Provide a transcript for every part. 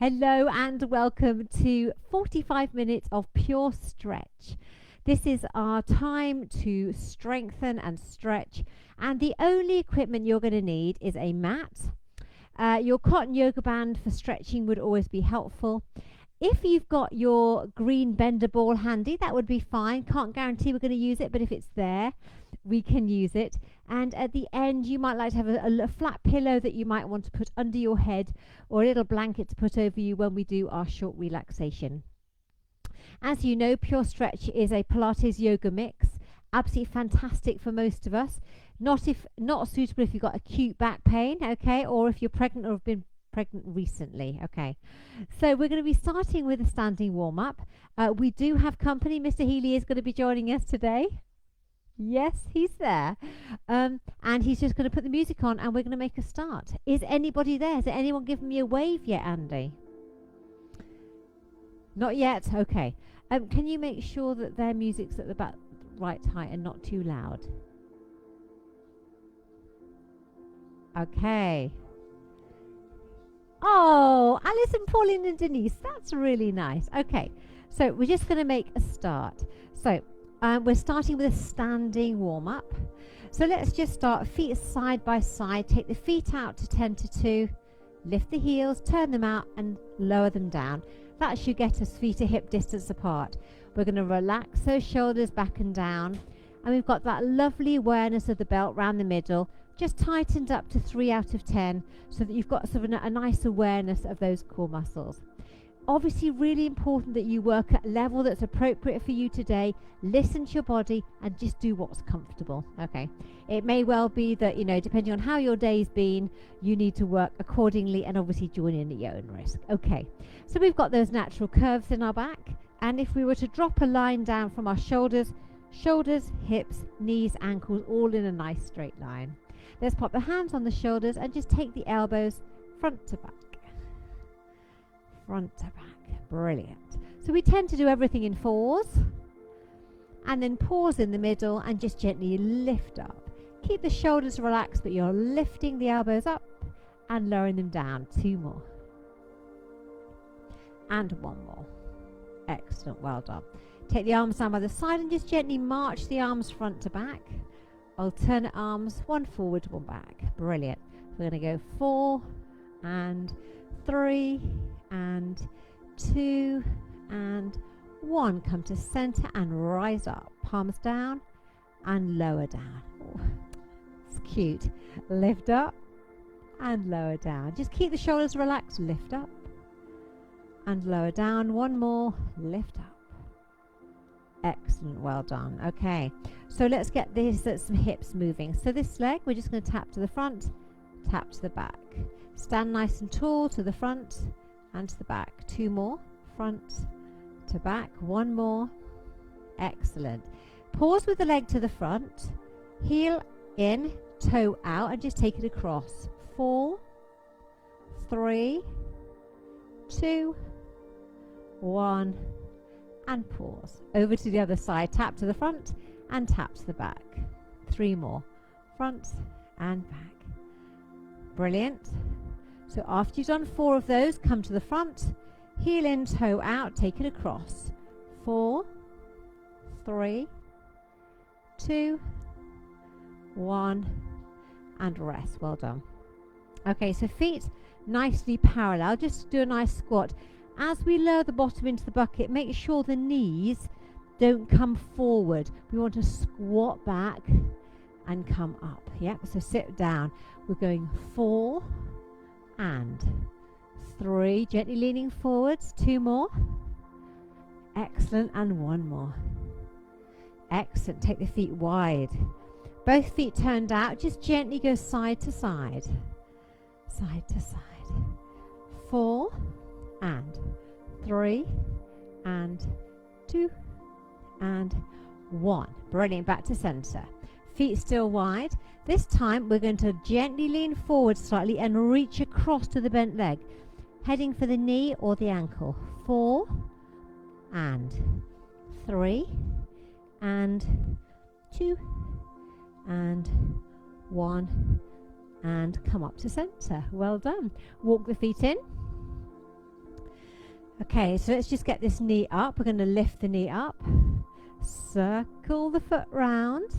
Hello and welcome to 45 minutes of pure stretch. This is our time to strengthen and stretch, and the only equipment you're going to need is a mat. Your cotton yoga band for stretching would always be helpful. If you've got your green bender ball handy, that would be fine. Can't guarantee we're going to use it, but if it's there, we can use it. And at the end, you might like to have a flat pillow that you might want to put under your head, or a little blanket to put over you when we do our short relaxation. As you know, PureStretch is a Pilates yoga mix. Absolutely fantastic for most of us. Not suitable if you've got acute back pain, okay, or if you're pregnant or have been pregnant recently. Okay, so we're going to be starting with a standing warm-up. We do have company. Mr. Healy is going to be joining us today. Yes, he's there, and he's just going to put the music on and we're going to make a start. Is anybody there? Has anyone given me a wave yet, Andy? Not yet. Okay. Can you make sure that their music's at the back right height and not too loud? Okay. Oh, Alice and Pauline and Denise, that's really nice. Okay, so we're just going to make a start. So we're starting with a standing warm-up. So let's just start feet side by side. Take the feet out to 10 to 2. Lift the heels, turn them out and lower them down. That should get us feet to hip distance apart. We're going to relax those shoulders back and down. And we've got that lovely awareness of the belt round the middle. Just tightened up to 3 out of 10 so that you've got sort of a nice awareness of those core muscles. Obviously really important that you work at a level that's appropriate for you today. Listen to your body and just do what's comfortable. Okay, it may well be that, you know, depending on how your day's been, you need to work accordingly and obviously join in at your own risk. Okay, so we've got those natural curves in our back, and if we were to drop a line down from our shoulders, hips, knees, ankles, all in a nice straight line. Let's pop the hands on the shoulders and just take the elbows front to back. Front to back. Brilliant. So we tend to do everything in 4s. And then pause in the middle and just gently lift up. Keep the shoulders relaxed, but you're lifting the elbows up and lowering them down. 2 more. And 1 more. Excellent. Well done. Take the arms down by the side and just gently march the arms front to back. Alternate arms, 1 forward, 1 back. Brilliant. We're going to go 4 and 3 and 2 and 1. Come to center and rise up. Palms down and lower down. Oh, it's cute. Lift up and lower down. Just keep the shoulders relaxed. Lift up and lower down. 1 more. Lift up. Excellent. Well done. Okay, so let's get some hips moving. So this leg, we're just going to tap to the front, tap to the back. Stand nice and tall to the front and to the back. 2 more. Front to back. 1 more. Excellent. Pause with the leg to the front. Heel in, toe out, and just take it across. 4, 3, 2, 1. And pause. Over to the other side. Tap to the front and tap to the back. 3 more. Front and back. Brilliant. So after you've done 4 of those, come to the front, heel in, toe out, take it across. 4, 3, 2, 1, and rest. Well done. Okay, so feet nicely parallel. Just do a nice squat. As we lower the bottom into the bucket, make sure the knees don't come forward. We want to squat back and come up. Yep, so sit down. We're going 4 and 3. Gently leaning forwards. 2 more. Excellent. And 1 more. Excellent. Take the feet wide. Both feet turned out. Just gently go side to side. Side to side. 4 and 3 and 2 and 1. Brilliant. Back to center. Feet still wide. This time we're going to gently lean forward slightly and reach across to the bent leg, heading for the knee or the ankle. 4 and 3 and 2 and 1 and come up to center. Well done. Walk the feet in. Okay, so let's just get this knee up. We're going to lift the knee up, circle the foot round.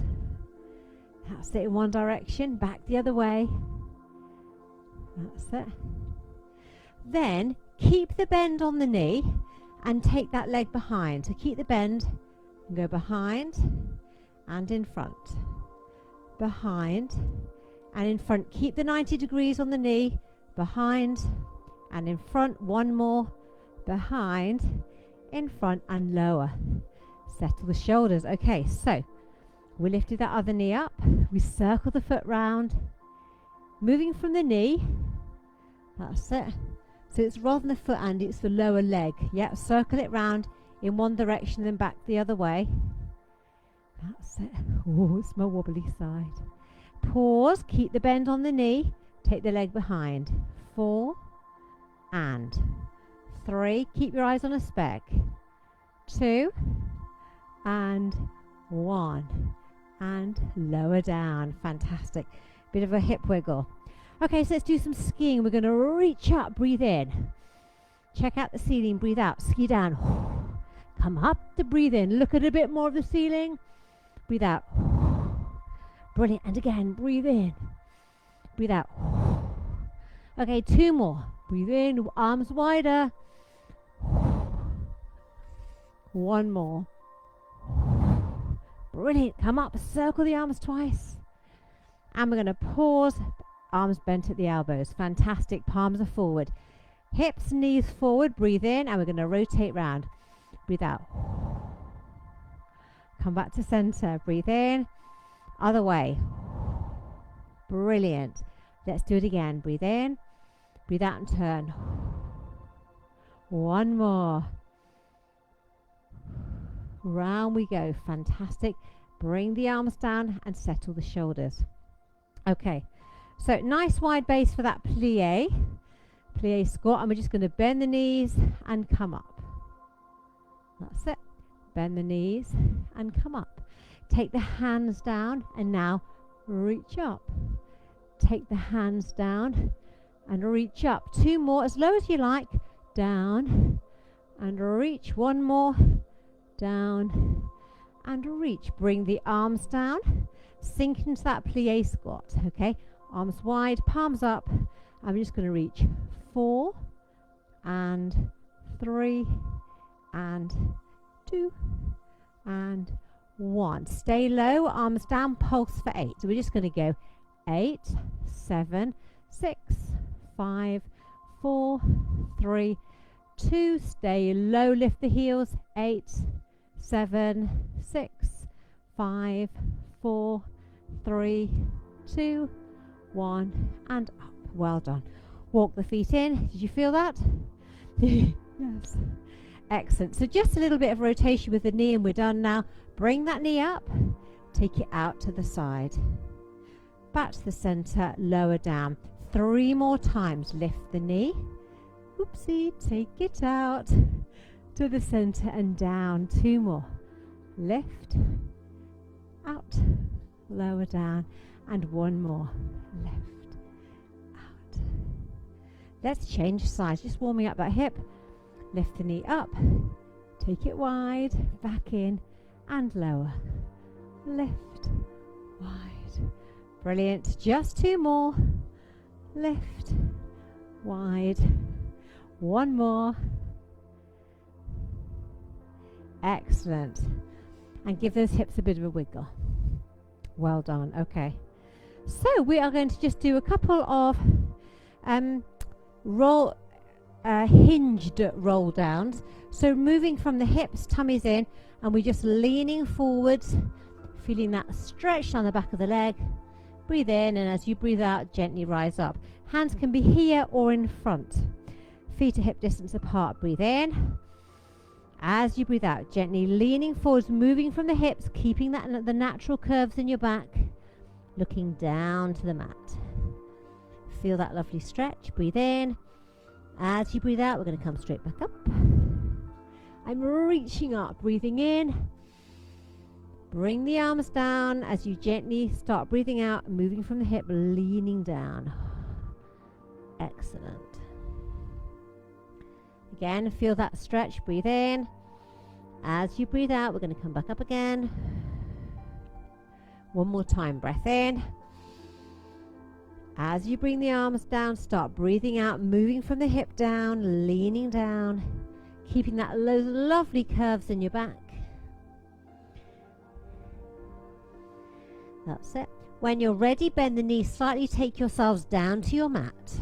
That's it in one direction, back the other way. That's it. Then keep the bend on the knee and take that leg behind. So keep the bend and go behind and in front. Behind and in front. Keep the 90 degrees on the knee, behind and in front. One more. Behind, in front and lower. Settle the shoulders. Okay, so we lifted that other knee up. We circle the foot round. Moving from the knee. That's it. So it's rather than the foot, Andy, it's the lower leg. Yeah, circle it round in one direction, then back the other way. That's it. Oh, it's my wobbly side. Pause, keep the bend on the knee. Take the leg behind. 4 and 3. Keep your eyes on a speck. 2 and 1. And lower down. Fantastic. Bit of a hip wiggle. Okay, so let's do some skiing. We're going to reach up, breathe in. Check out the ceiling, breathe out. Ski down. Come up to breathe in. Look at a bit more of the ceiling. Breathe out. Brilliant. And again, breathe in. Breathe out. Okay, 2 more. Breathe in, arms wider. 1 more. Brilliant. Come up, circle the arms twice. And we're going to pause. Arms bent at the elbows. Fantastic. Palms are forward. Hips, knees forward. Breathe in, and we're going to rotate round. Breathe out. Come back to center. Breathe in. Other way. Brilliant. Let's do it again. Breathe in. Breathe out and turn. 1 more. Round we go. Fantastic. Bring the arms down and settle the shoulders. Okay. So nice wide base for that plie. Plie squat. And we're just going to bend the knees and come up. That's it. Bend the knees and come up. Take the hands down and now reach up. Take the hands down and reach up. 2 more, as low as you like. Down and reach. 1 more. Down and reach. Bring the arms down. Sink into that plie squat. Okay. Arms wide, palms up. I'm just going to reach 4 and 3 and 2 and 1. Stay low, arms down, pulse for 8. So we're just going to go 8, 7, 6, 5, 4, 3, 2. Stay low, lift the heels. 8, 7, 6, 5, 4, 3, 2, 1, and up. Well done. Walk the feet in. Did you feel that? Yes. Excellent. So just a little bit of rotation with the knee and we're done now. Bring that knee up. Take it out to the side. Back to the center. Lower down. 3 more times. Lift the knee. Oopsie. Take it out to the center and down. 2 more. Lift. Out. Lower down. And 1 more. Lift. Out. Let's change sides. Just warming up that hip. Lift the knee up, take it wide, back in and lower. Lift, wide. Brilliant. Just 2 more. Lift, wide. 1 more. Excellent. And give those hips a bit of a wiggle. Well done. Okay. So we are going to just do a couple of hinged roll downs. So moving from the hips, tummies in, and we're just leaning forwards, feeling that stretch down the back of the leg. Breathe in, and as you breathe out, gently rise up. Hands can be here or in front. Feet are hip distance apart. Breathe in. As you breathe out, gently leaning forwards, moving from the hips, keeping that the natural curves in your back, looking down to the mat. Feel that lovely stretch. Breathe in. As you breathe out, we're going to come straight back up. I'm reaching up, breathing in. Bring the arms down as you gently start breathing out, moving from the hip, leaning down. Excellent. Again, feel that stretch. Breathe in. As you breathe out, we're going to come back up again. One more time. Breath in. As you bring the arms down, start breathing out, moving from the hip down, leaning down, keeping those lovely curves in your back. That's it. When you're ready, bend the knees slightly, take yourselves down to your mat.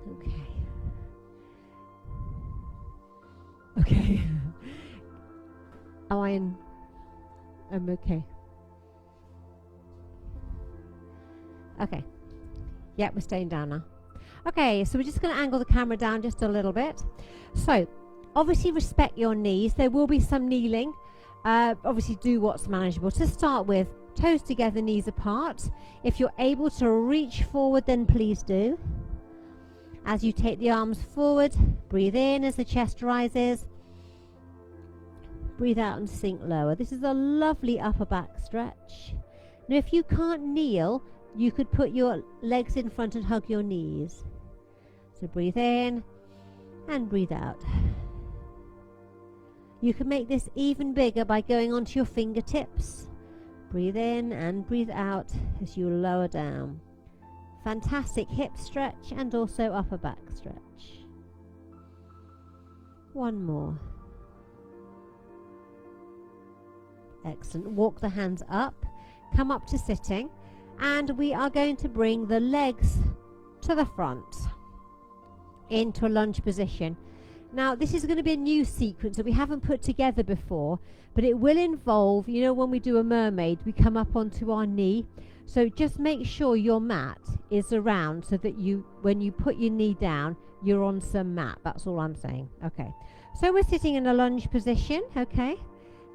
Okay. Okay. I'm okay. Okay. Yeah, we're staying down now. Okay, so we're just going to angle the camera down just a little bit. So, obviously respect your knees. There will be some kneeling. Obviously do what's manageable. To start with, toes together, knees apart. If you're able to reach forward, then please do. As you take the arms forward, breathe in as the chest rises. Breathe out and sink lower. This is a lovely upper back stretch. Now, if you can't kneel, you could put your legs in front and hug your knees. So breathe in and breathe out. You can make this even bigger by going onto your fingertips. Breathe in and breathe out as you lower down. Fantastic hip stretch and also upper back stretch. One more. Excellent. Walk the hands up, come up to sitting, and we are going to bring the legs to the front into a lunge position. Now, this is going to be a new sequence that we haven't put together before, but it will involve, you know, when we do a mermaid, we come up onto our knee. So just make sure your mat is around so that when you put your knee down, you're on some mat. That's all I'm saying. Okay. So we're sitting in a lunge position. Okay.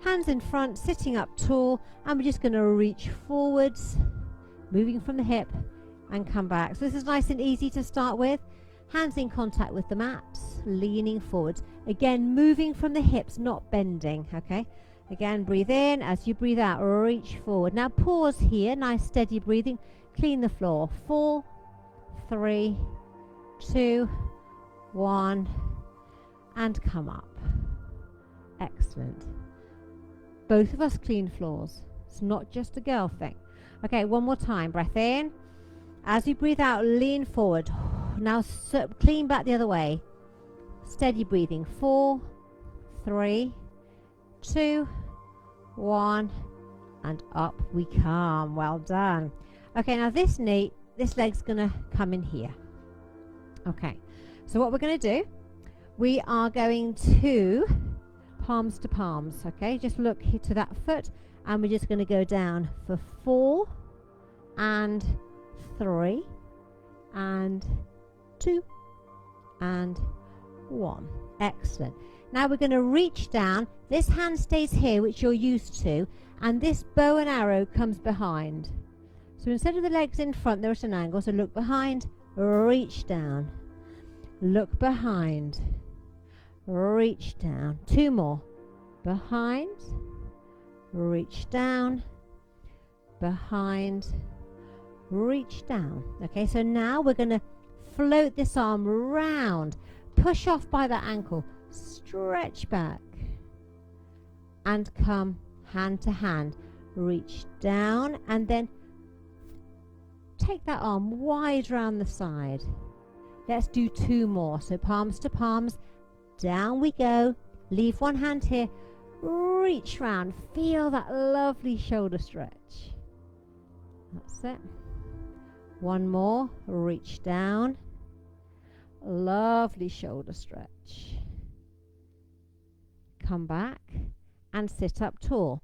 Hands in front, sitting up tall, and we're just going to reach forwards, moving from the hip, and come back. So this is nice and easy to start with. Hands in contact with the mat, leaning forwards. Again, moving from the hips, not bending. Okay. Again, breathe in. As you breathe out, reach forward. Now pause here. Nice steady breathing. Clean the floor. 4, 3, 2, 1, and come up. Excellent. Both of us clean floors. It's not just a girl thing. Okay, one more time. Breath in. As you breathe out, lean forward. Now clean back the other way. Steady breathing. 4, 3, 2, 1, and up we come. Well done. Okay, now this leg's gonna come in here. Okay, so what we're gonna do, we are going to palms to palms. Okay, just look here to that foot, and we're just gonna go down for 4 and 3 and 2 and 1. Excellent. Now we're going to reach down. This hand stays here, which you're used to, and this bow and arrow comes behind. So instead of the legs in front, they're at an angle. So look behind, reach down. Look behind, reach down. 2 more. Behind, reach down, behind, reach down. Okay, so now we're going to float this arm round, push off by that ankle, stretch back, and come hand to hand. Reach down, and then take that arm wide round the side. Let's do 2 more. So palms to palms, down we go. Leave one hand here, reach round, feel that lovely shoulder stretch. That's it. One more, reach down. Lovely shoulder stretch. Come back and sit up tall.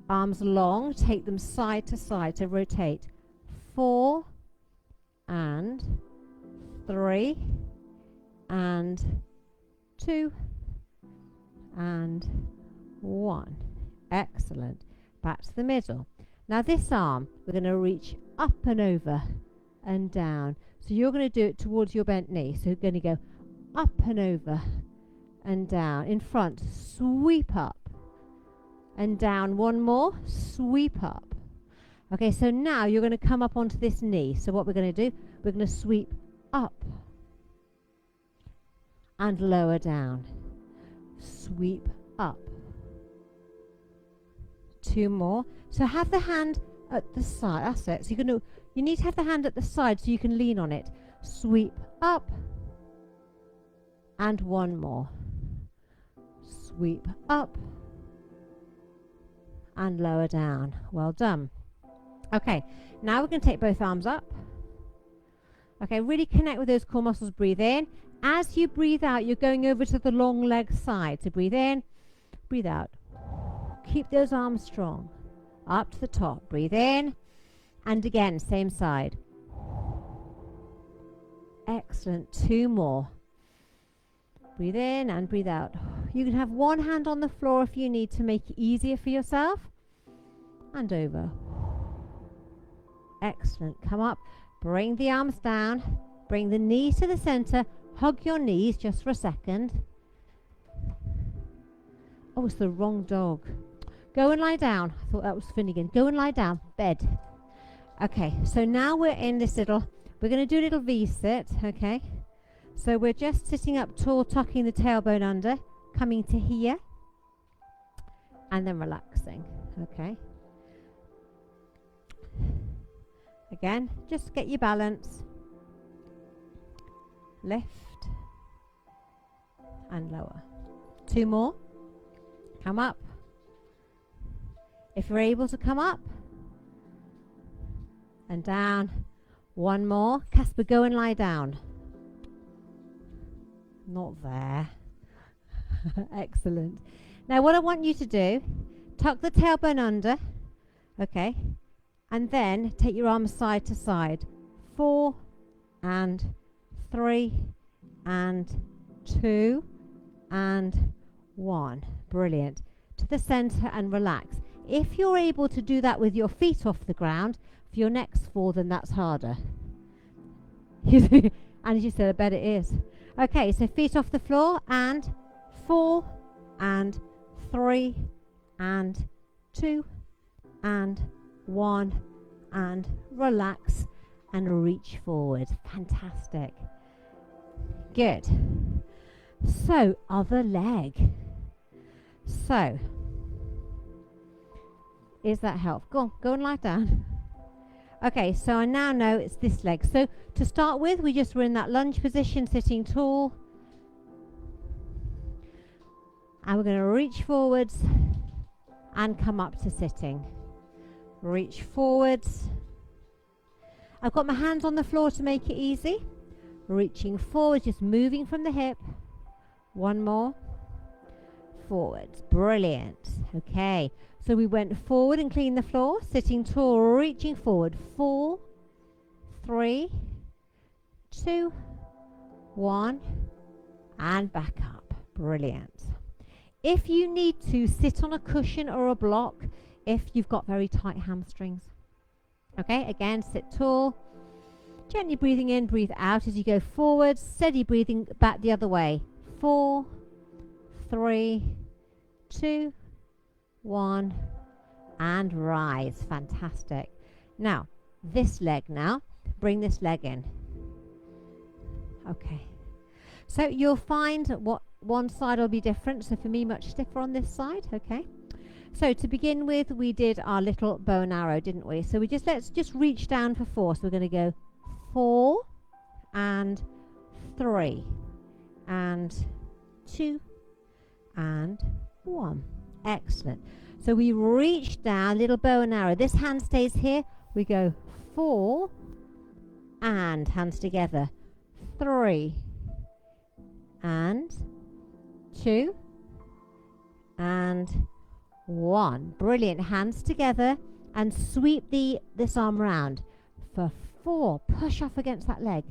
Arms long, take them side to side to rotate. 4 and 3 and 2 and 1. Excellent. Back to the middle. Now this arm, we're going to reach up and over and down. So you're going to do it towards your bent knee. So you're going to go up and over and down. In front, sweep up and down. One more, sweep up. Okay, so now you're going to come up onto this knee. So what we're going to do, we're going to sweep up and lower down. Sweep up. 2 more. So have the hand at the side. That's it. So you need to have the hand at the side so you can lean on it. Sweep up. And 1 more. Sweep up. And lower down. Well done. Okay, now we're going to take both arms up. Okay, really connect with those core muscles. Breathe in. As you breathe out, you're going over to the long leg side. So breathe in, breathe out. Keep those arms strong. Up to the top. Breathe in. And again, same side. Excellent. 2 more. Breathe in and breathe out. You can have one hand on the floor if you need to make it easier for yourself. And over. Excellent. Come up. Bring the arms down. Bring the knees to the center. Hug your knees just for a second. Oh, it's the wrong dog. Go and lie down. I thought that was Finnegan. Go and lie down. Bed. Okay, so now we're in this little, we're going to do a little V-sit, okay? So we're just sitting up tall, tucking the tailbone under, coming to here, and then relaxing, okay? Again, just get your balance. Lift and lower. 2 more. Come up. If you're able to come up and down. 1 more. Caspar, go and lie down. Not there. Excellent. Now what I want you to do, tuck the tailbone under, okay, and then take your arms side to side. 4 and 3 and 2 and 1. Brilliant. To the center and relax. If you're able to do that with your feet off the ground, for your next 4, then that's harder. And as you said, I bet it is. Okay, so feet off the floor, and 4 and 3 and 2 and 1 and relax and reach forward. Fantastic. Good. So, other leg. So, is that help? Go on, go and lie down. Okay, so I now know it's this leg. So to start with, we just were in that lunge position, sitting tall. And we're going to reach forwards and come up to sitting. Reach forwards. I've got my hands on the floor to make it easy. Reaching forward, just moving from the hip. 1 more. Forwards. Brilliant. Okay. So we went forward and cleaned the floor, sitting tall, reaching forward. 4, 3, 2, 1, and back up. Brilliant. If you need to, sit on a cushion or a block if you've got very tight hamstrings. Okay, again, sit tall. Gently breathing in, breathe out as you go forward. Steady breathing back the other way. 4, 3, 2, 1, and rise. Fantastic. Now, this leg now. Bring this leg in. Okay. So you'll find what one side will be different. So for me, much stiffer on this side. Okay. So to begin with, we did our little bow and arrow, didn't we? So let's just reach down for 4. So we're going to go 4 and 3 and 2 and 1. Excellent. So we reach down, little bow and arrow. This hand stays here. We go 4 and hands together. 3 and 2 and 1. Brilliant. Hands together and sweep this arm round. For 4, push off against that leg.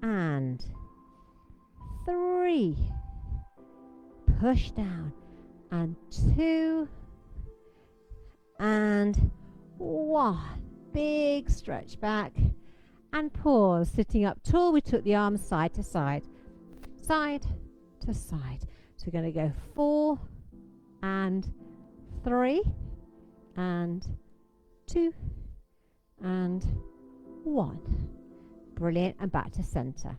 And 3, push down. And 2 and 1. Big stretch back and pause. Sitting up tall, we took the arms side to side, side to side. So we're going to go 4 and 3 and 2 and 1. Brilliant. And back to center.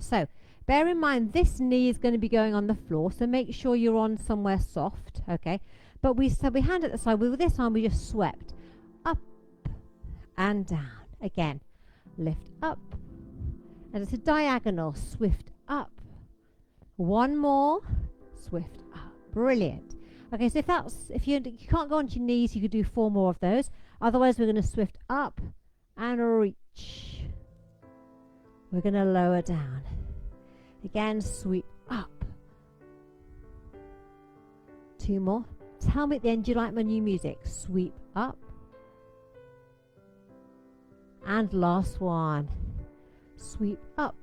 So Bear in mind this knee is going to be going on the floor, so make sure you're on somewhere soft, okay? But we hand at the side. With this arm we just swept up and down. Again, lift up, and it's a diagonal, swift up. One more, swift up. Brilliant. Okay, so if you can't go onto your knees, you could do 4 more of those. Otherwise, we're going to swift up and reach. We're going to lower down. Again, sweep up. 2 more. Tell me at the end, do you like my new music? Sweep up. And last one. Sweep up.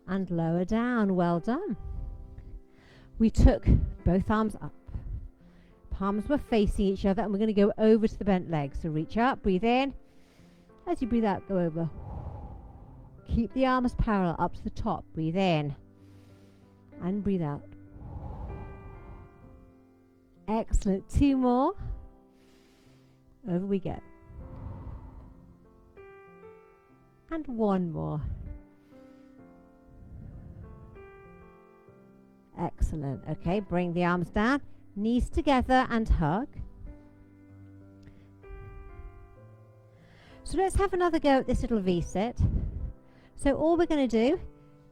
And lower down. Well done. We took both arms up. Palms were facing each other, and we're going to go over to the bent legs. So reach up, breathe in. As you breathe out, go over. Keep the arms parallel up to the top. Breathe in. And breathe out. Excellent. 2 more. Over we go. And 1 more. Excellent. Okay, bring the arms down, knees together and hug. So let's have another go at this little V-sit. So all we're going to do,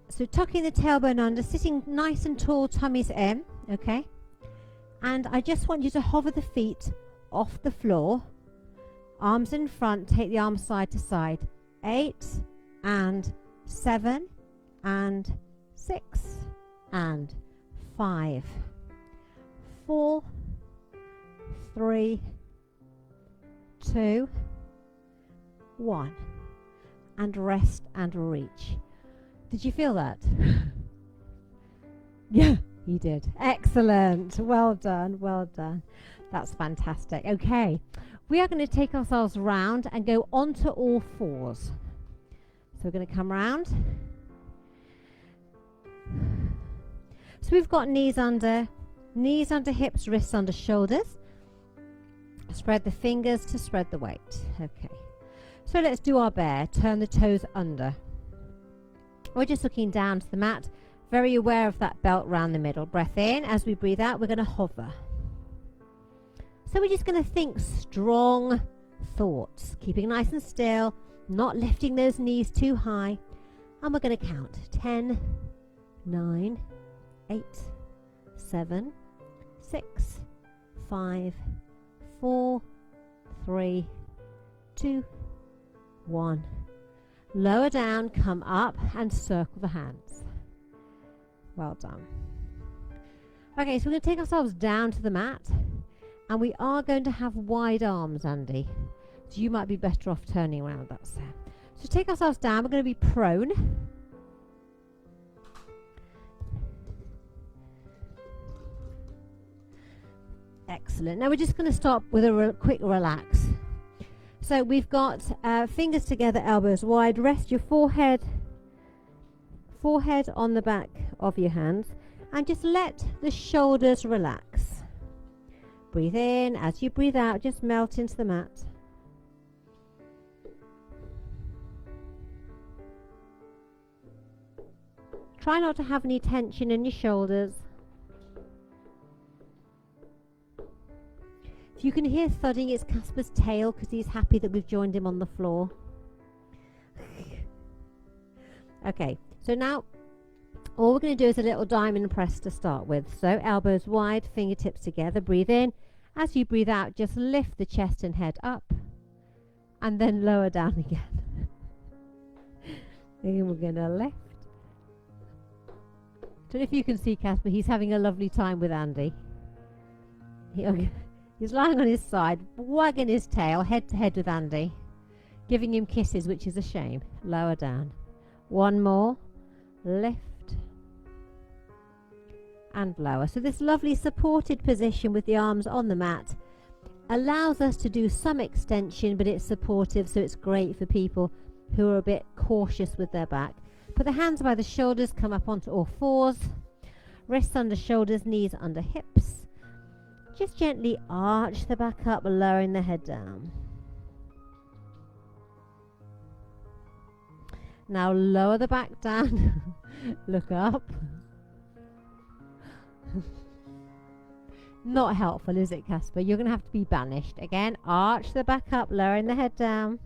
so tucking the tailbone under, sitting nice and tall, tummies in, okay? And I just want you to hover the feet off the floor, arms in front, take the arms side to side. 8 and 7 and 6 and 5, 4, 3, 2, 1, and rest and reach. Did you feel that? Yeah, you did. Excellent. Well done. Well done. That's fantastic. Okay, we are going to take ourselves round and go onto all 4s. So we're going to come round. So we've got knees under hips, wrists under shoulders. Spread the fingers to spread the weight. Okay. So let's do our bear. Turn the toes under. We're just looking down to the mat, very aware of that belt round the middle. Breath in. As we breathe out, we're going to hover. So we're just going to think strong thoughts, keeping nice and still, not lifting those knees too high. And we're going to count 10, 9, 8, 7, 6, 5, 4, 3, 2, 1. Lower down, come up and circle the hands. Well done. Okay, so we're going to take ourselves down to the mat, and we are going to have wide arms, Andy. So you might be better off turning around. That's it. So take ourselves down. We're going to be prone. Excellent. Now we're just going to stop with a quick relax. So we've got fingers together, elbows wide. Rest your forehead on the back of your hands, and just let the shoulders relax. Breathe in. As you breathe out, just melt into the mat. Try not to have any tension in your shoulders. If you can hear thudding, it's Caspar's tail because he's happy that we've joined him on the floor. Okay, so now all we're going to do is a little diamond press to start with. So elbows wide, fingertips together, breathe in. As you breathe out, just lift the chest and head up and then lower down again. And we're going to lift. Don't know if you can see Caspar, he's having a lovely time with Andy. He's lying on his side, wagging his tail, head to head with Andy, giving him kisses, which is a shame. Lower down. 1 more. Lift. And lower. So this lovely supported position with the arms on the mat allows us to do some extension, but it's supportive, so it's great for people who are a bit cautious with their back. Put the hands by the shoulders, come up onto all 4s. Wrists under shoulders, knees under hips. Just gently arch the back up, lowering the head down. Now lower the back down. Look up. Not helpful, is it, Caspar? You're going to have to be banished. Again, arch the back up, lowering the head down.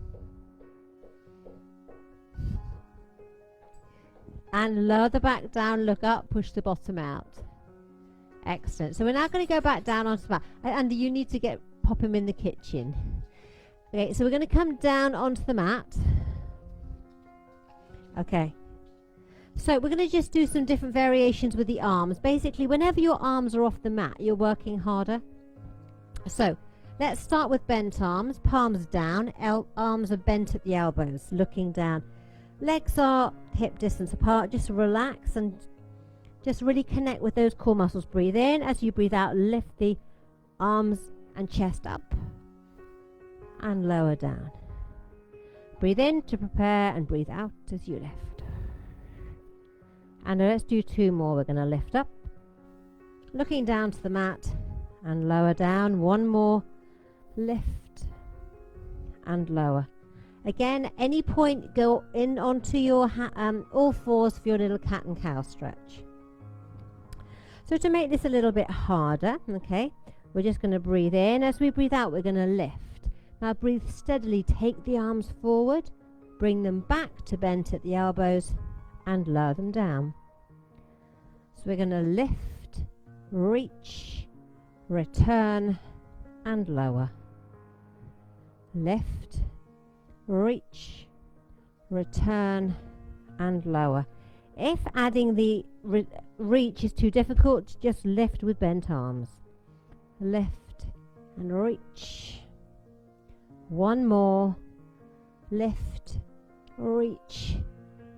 And lower the back down, look up, push the bottom out. Excellent. So we're now going to go back down onto the mat. And you need to pop him in the kitchen. Okay, so we're going to come down onto the mat. Okay. So we're going to just do some different variations with the arms. Basically, whenever your arms are off the mat, you're working harder. So let's start with bent arms, palms down, arms are bent at the elbows, looking down. Legs are hip distance apart. Just relax and just really connect with those core muscles. Breathe in. As you breathe out, lift the arms and chest up and lower down. Breathe in to prepare and breathe out as you lift. And let's do 2 more. We're going to lift up, looking down to the mat and lower down. 1 more, lift and lower. Again, any point, go in onto your all fours for your little cat and cow stretch. So to make this a little bit harder, okay, we're just going to breathe in. As we breathe out, we're going to lift. Now breathe steadily, take the arms forward, bring them back to bent at the elbows, and lower them down. So we're going to lift, reach, return, and lower. Lift, reach, return, and lower. If adding the reach is too difficult, just lift with bent arms. Lift and reach. 1 more. Lift, reach,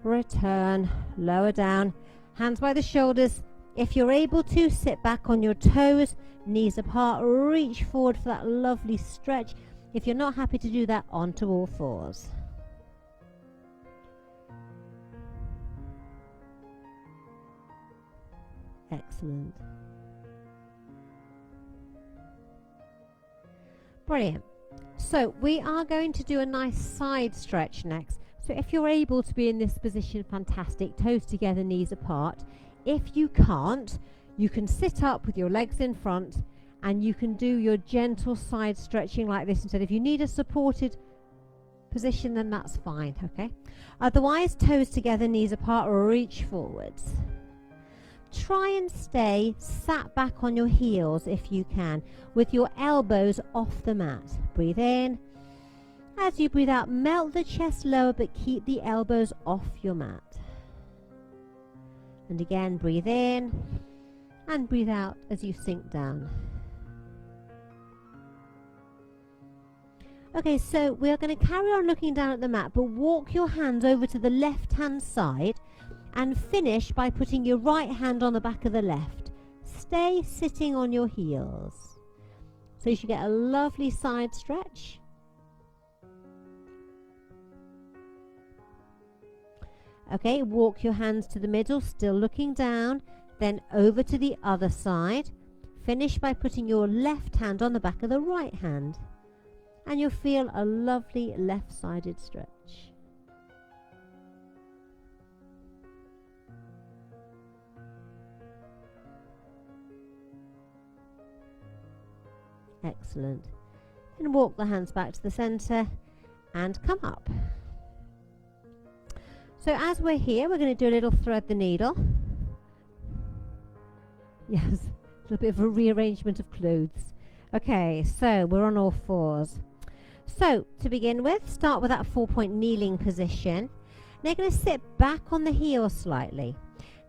return, lower down, hands by the shoulders. If you're able to, sit back on your toes, knees apart, reach forward for that lovely stretch. If you're not happy to do that, onto all fours. Excellent. Brilliant. So we are going to do a nice side stretch next. So if you're able to be in this position, fantastic. Toes together, knees apart. If you can't, you can sit up with your legs in front and you can do your gentle side stretching like this instead. If you need a supported position, then that's fine, okay? Otherwise, toes together, knees apart, reach forwards. Try and stay sat back on your heels if you can, with your elbows off the mat. Breathe in. As you breathe out, melt the chest lower, but keep the elbows off your mat. And again, breathe in and breathe out as you sink down. Okay, so we're going to carry on looking down at the mat, but walk your hands over to the left-hand side and finish by putting your right hand on the back of the left. Stay sitting on your heels. So you should get a lovely side stretch. Okay, walk your hands to the middle, still looking down, then over to the other side. Finish by putting your left hand on the back of the right hand. And you'll feel a lovely left-sided stretch. Excellent. Then walk the hands back to the center and come up. So as we're here, we're going to do a little thread the needle. Yes, a little bit of a rearrangement of clothes. Okay, so we're on all fours. So to begin with, start with that 4-point kneeling position. Now you're going to sit back on the heel slightly.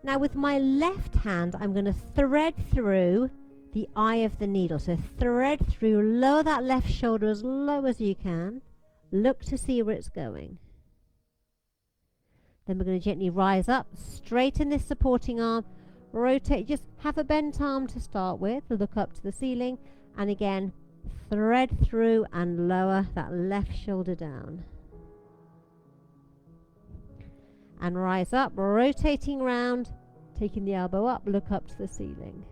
Now with my left hand, I'm going to thread through the eye of the needle. So thread through, lower that left shoulder as low as you can. Look to see where it's going. Then we're going to gently rise up, straighten this supporting arm, rotate, just have a bent arm to start with, look up to the ceiling, and again, thread through and lower that left shoulder down. And rise up, rotating round, taking the elbow up, look up to the ceiling.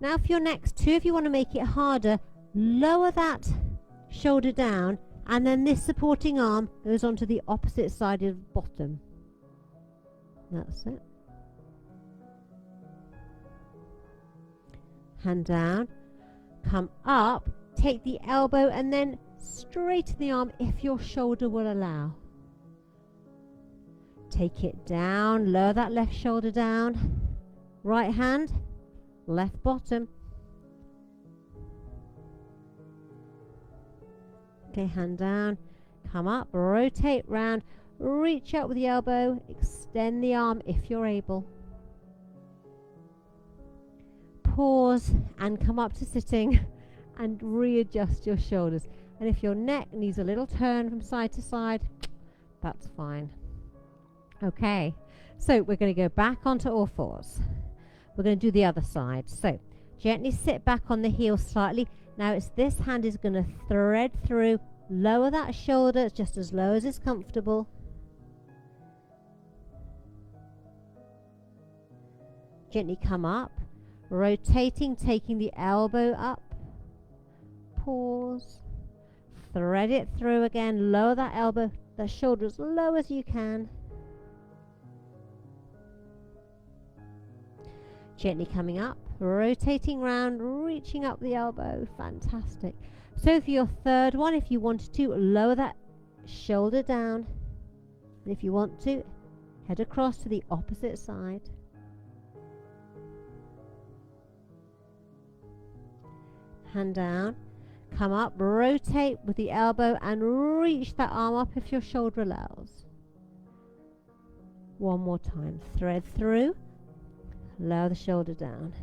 Now for your next two, if you want to make it harder, lower that shoulder down, and then this supporting arm goes onto the opposite side of the bottom. That's it. Hand down, come up, take the elbow and then straighten the arm if your shoulder will allow. Take it down, lower that left shoulder down. Right hand, left bottom. Okay, hand down, come up, rotate round, reach out with the elbow, extend the arm if you're able. Pause and come up to sitting and readjust your shoulders. And if your neck needs a little turn from side to side, that's fine. Okay, so we're going to go back onto all fours. We're going to do the other side. So gently sit back on the heel slightly. Now it's this hand is going to thread through, lower that shoulder just as low as is comfortable. Gently come up, rotating, taking the elbow up. Pause, thread it through again, lower that elbow, the shoulder as low as you can. Gently coming up, rotating round, reaching up the elbow. Fantastic. So for your third one, if you wanted to, lower that shoulder down. And if you want to, head across to the opposite side. Hand down, come up, rotate with the elbow and reach that arm up if your shoulder allows. One more time. Thread through. Lower the shoulder down.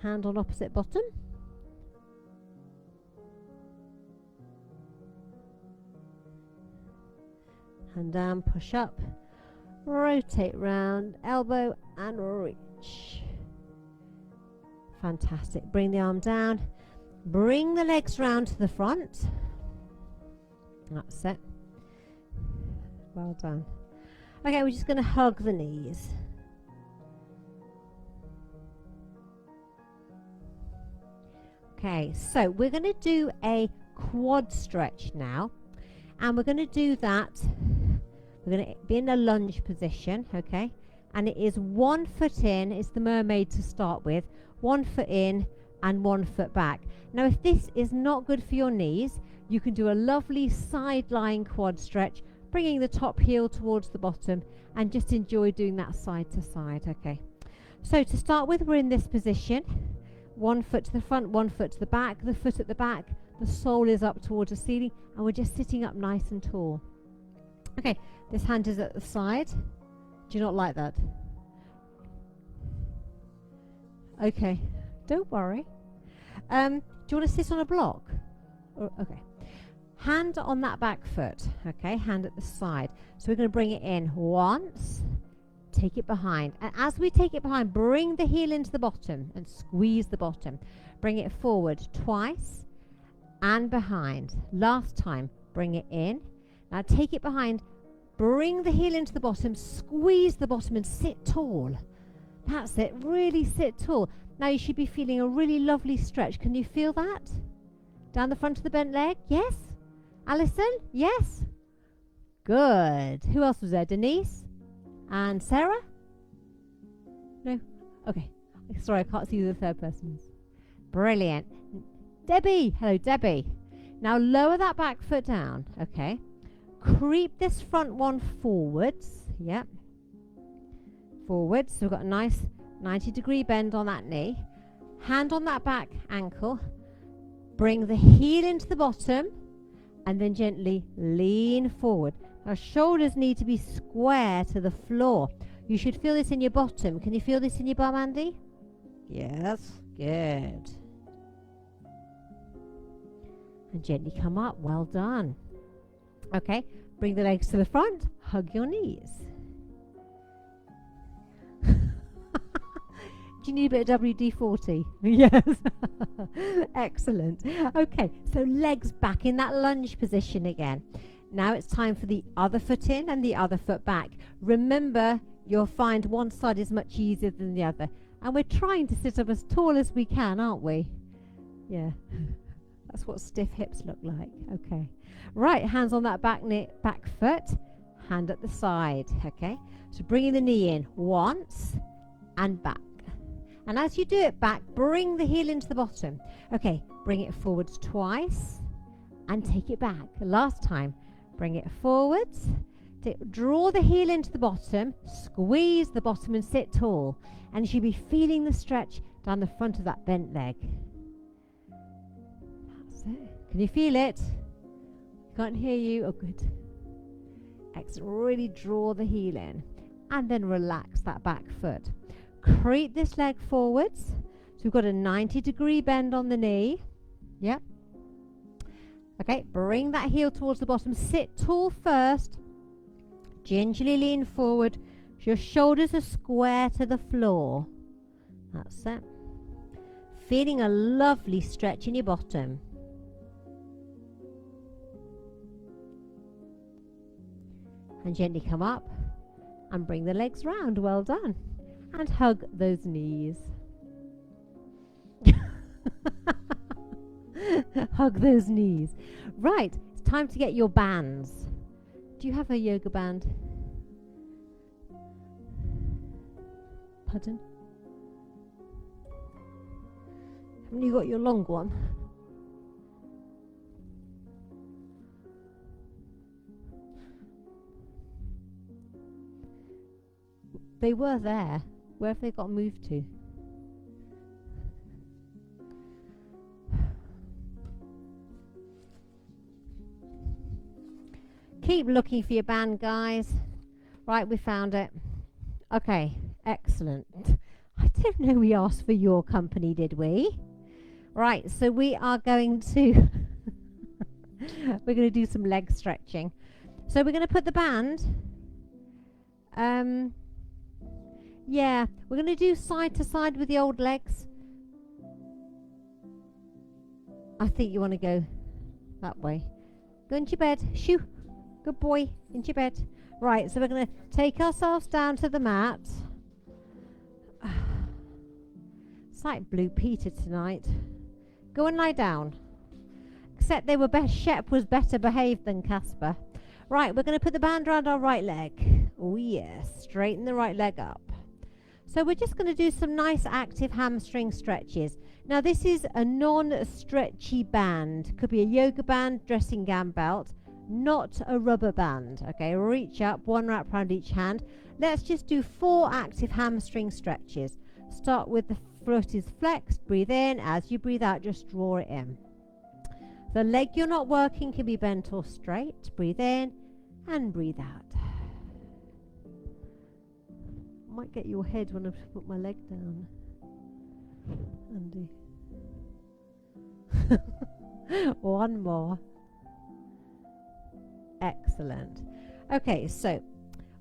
Hand on opposite bottom. Hand down, push up. Rotate round, elbow and reach. Fantastic. Bring the arm down. Bring the legs round to the front. That's it. Well done. Okay, we're just going to hug the knees. Okay, so we're going to do a quad stretch now, and we're going to do that. We're going to be in a lunge position, okay, and it is 1 foot in, it's the mermaid to start with, 1 foot in and 1 foot back. Now if this is not good for your knees, you can do a lovely side lying quad stretch, bringing the top heel towards the bottom and just enjoy doing that side to side, okay. So to start with, we're in this position. 1 foot to the front, 1 foot to the back, the foot at the back, the sole is up towards the ceiling, and we're just sitting up nice and tall. Okay, this hand is at the side. Do you not like that? Okay, don't worry. Do you want to sit on a block? Okay. Hand on that back foot, okay, hand at the side. So we're going to bring it in once. Take it behind, and as we take it behind, bring the heel into the bottom and squeeze the bottom. Bring it forward twice and behind. Last time, bring it in. Now take it behind, bring the heel into the bottom, squeeze the bottom and sit tall. That's it, really sit tall. Now you should be feeling a really lovely stretch. Can you feel that? Down the front of the bent leg, yes? Alison, yes? Good. Who else was there? Denise? And Sarah? No? Okay. Sorry, I can't see who the third person is. Brilliant. Debbie. Hello, Debbie. Now lower that back foot down. Okay. Creep this front one forwards. Yep. Forwards. So we've got a nice 90-degree bend on that knee. Hand on that back ankle. Bring the heel into the bottom and then gently lean forward. Our shoulders need to be square to the floor. You should feel this in your bottom. Can you feel this in your bum, Andy? Yes. Good. And gently come up. Well done. Okay. Bring the legs to the front. Hug your knees. Do you need a bit of WD-40? Yes. Excellent. Okay. So legs back in that lunge position again. Now it's time for the other foot in and the other foot back. Remember, you'll find one side is much easier than the other. And we're trying to sit up as tall as we can, aren't we? Yeah. That's what stiff hips look like. Okay. Right, hands on that back foot. hand at the side, okay? So bringing the knee in once and back. And as you do it back, bring the heel into the bottom. Okay, bring it forwards twice and take it back. Last time, bring it forwards. Draw the heel into the bottom, squeeze the bottom and sit tall. And you should be feeling the stretch down the front of that bent leg. That's it. Can you feel it? Can't hear you? Oh, good. Excellent. Really draw the heel in. And then relax that back foot. Creep this leg forwards. So we've got a 90-degree bend on the knee. Yep. Okay, bring that heel towards the bottom. Sit tall first. Gingerly lean forward. Your shoulders are square to the floor. That's it. Feeling a lovely stretch in your bottom. And gently come up and bring the legs round. Well done. And hug those knees. Hug those knees. Right, it's time to get your bands. Do you have a yoga band? Pardon? Haven't you got your long one? They were there. Where have they got moved to? Keep looking for your band, guys. Right, we found it. Okay, excellent. I don't know we asked for your company, did we? Right, so we are going to we're going to do some leg stretching. So we're going to put the band yeah, we're going to do side to side with the old legs. I think you want to go that way. Go into your bed. Shoo. Good boy. Into your bed. Right, so we're going to take ourselves down to the mat. It's like Blue Peter tonight. Go and lie down. Except Shep was better behaved than Caspar. Right, we're going to put the band around our right leg. Oh yes, straighten the right leg up. So we're just going to do some nice active hamstring stretches. Now this is a non-stretchy band. Could be a yoga band, dressing gown belt, not a rubber band. Okay, reach up, one wrap around each hand. Let's just do 4 active hamstring stretches. Start with the foot is flexed, breathe in. As you breathe out, just draw it in. The leg you're not working can be bent or straight. Breathe in and breathe out. Might get your head when I put my leg down, Andy. One more. Excellent. Okay, so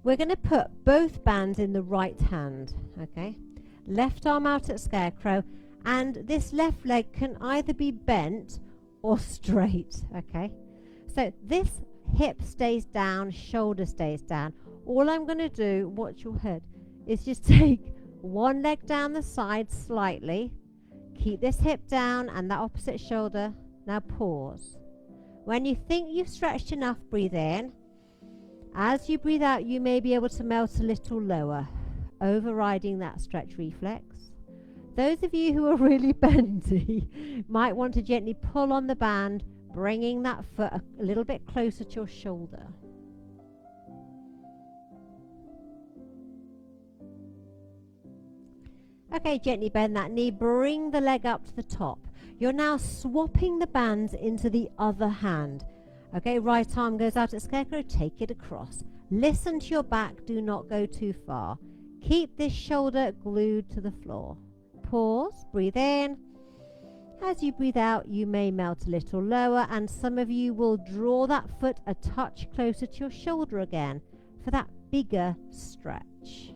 we're going to put both bands in the right hand. Okay, left arm out at scarecrow, and this left leg can either be bent or straight. Okay, so this hip stays down, shoulder stays down. All I'm going to do, watch your head, is just take one leg down the side slightly, keep this hip down and that opposite shoulder. Now pause. When you think you've stretched enough, breathe in. As you breathe out, you may be able to melt a little lower, overriding that stretch reflex. Those of you who are really bendy might want to gently pull on the band, bringing that foot a little bit closer to your shoulder. Okay, gently bend that knee, bring the leg up to the top. You're now swapping the bands into the other hand. Okay, right arm goes out at scarecrow, take it across. Listen to your back, do not go too far. Keep this shoulder glued to the floor. Pause, breathe in. As you breathe out, you may melt a little lower, and some of you will draw that foot a touch closer to your shoulder again for that bigger stretch.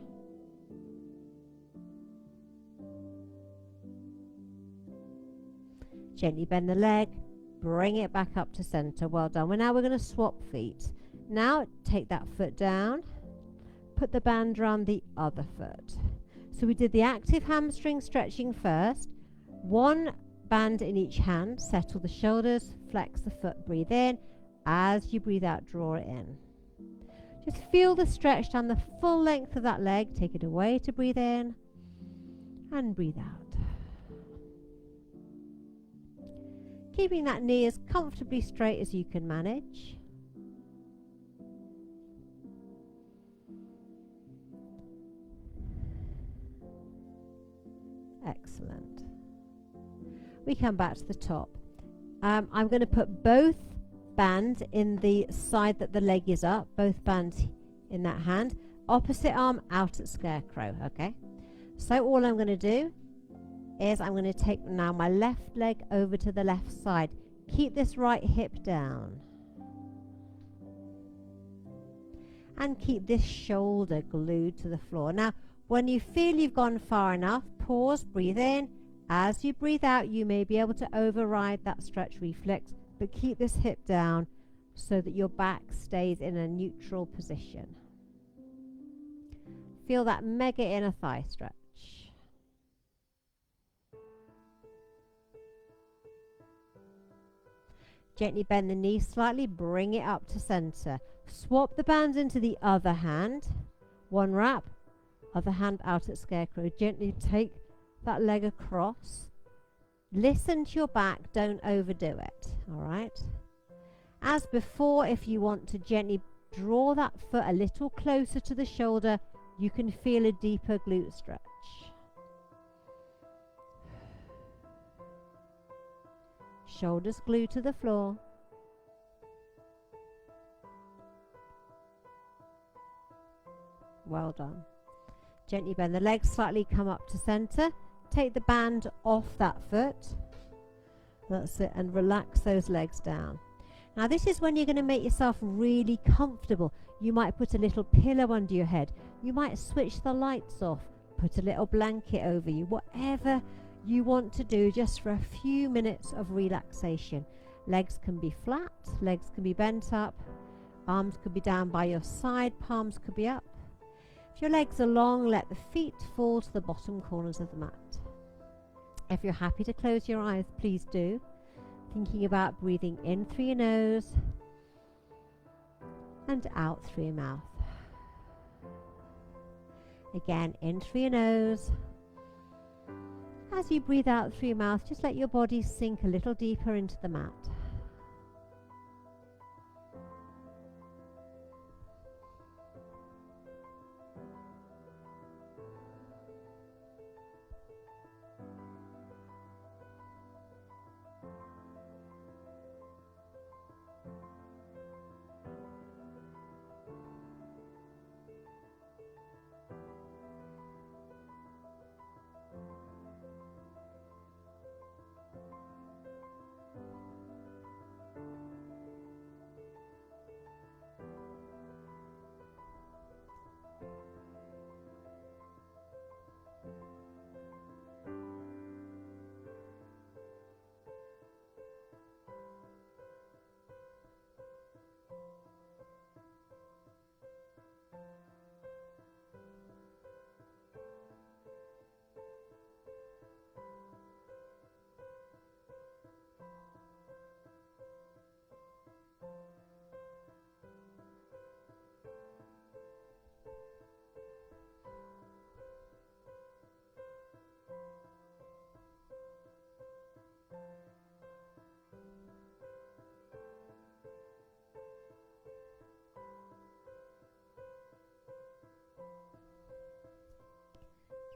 Gently bend the leg, bring it back up to center. Well done. Now we're going to swap feet. Now take that foot down, put the band around the other foot. So we did the active hamstring stretching first. One band in each hand, settle the shoulders, flex the foot, breathe in. As you breathe out, draw it in. Just feel the stretch down the full length of that leg. Take it away to breathe in and breathe out. Keeping that knee as comfortably straight as you can manage. Excellent. We come back to the top. I'm going to put both bands in the side that the leg is up, both bands in that hand, opposite arm out at scarecrow, okay? So all I'm going to do is I'm going to take now my left leg over to the left side. Keep this right hip down. And keep this shoulder glued to the floor. Now, when you feel you've gone far enough, pause, breathe in. As you breathe out, you may be able to override that stretch reflex, but keep this hip down so that your back stays in a neutral position. Feel that mega inner thigh stretch. Gently bend the knee slightly, bring it up to center. Swap the bands into the other hand. One wrap, other hand out at scarecrow. Gently take that leg across. Listen to your back, don't overdo it, all right? As before, if you want to gently draw that foot a little closer to the shoulder, you can feel a deeper glute stretch. Shoulders glued to the floor. Well done. Gently bend the legs slightly, come up to center. Take the band off that foot. That's it, and relax those legs down. Now this is when you're going to make yourself really comfortable. You might put a little pillow under your head. You might switch the lights off, put a little blanket over you, whatever you want to do just for a few minutes of relaxation. Legs can be flat, legs can be bent up, arms could be down by your side, palms could be up. If your legs are long, let the feet fall to the bottom corners of the mat. If you're happy to close your eyes, please do. Thinking about breathing in through your nose and out through your mouth. Again, in through your nose. As you breathe out through your mouth, just let your body sink a little deeper into the mat.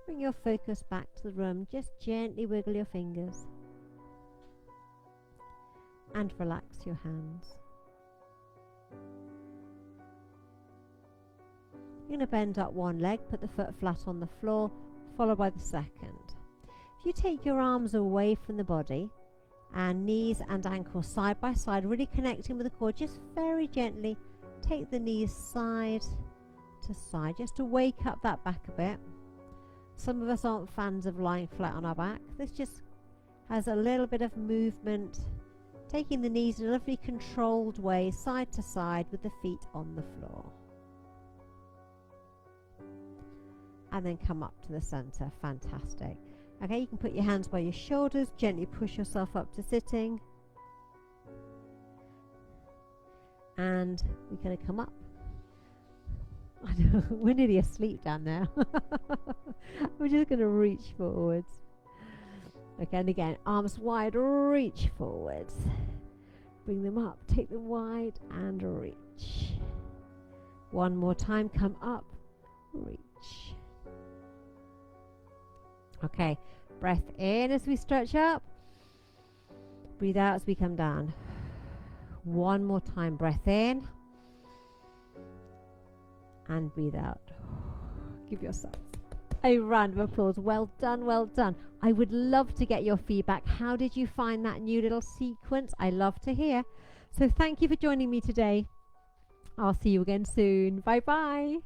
Bring your focus back to the room. Just gently wiggle your fingers and relax your hands. You're going to bend up one leg, put the foot flat on the floor, followed by the second. If you take your arms away from the body and knees and ankles side by side, really connecting with the core, just very gently take the knees side to side, just to wake up that back a bit. Some of us aren't fans of lying flat on our back. This just has a little bit of movement, taking the knees in a lovely controlled way, side to side with the feet on the floor. And then come up to the center. Fantastic. Okay, you can put your hands by your shoulders, gently push yourself up to sitting. And we're going to come up. We're nearly asleep down there. We're just going to reach forwards. Okay, and again, arms wide, reach forwards. Bring them up, take them wide and reach. One more time, come up, reach. Okay, breath in as we stretch up. Breathe out as we come down. One more time, breath in. And breathe out. Give yourself a round of applause. Well done, well done. I would love to get your feedback. How did you find that new little sequence? I love to hear. So thank you for joining me today. I'll see you again soon. Bye bye.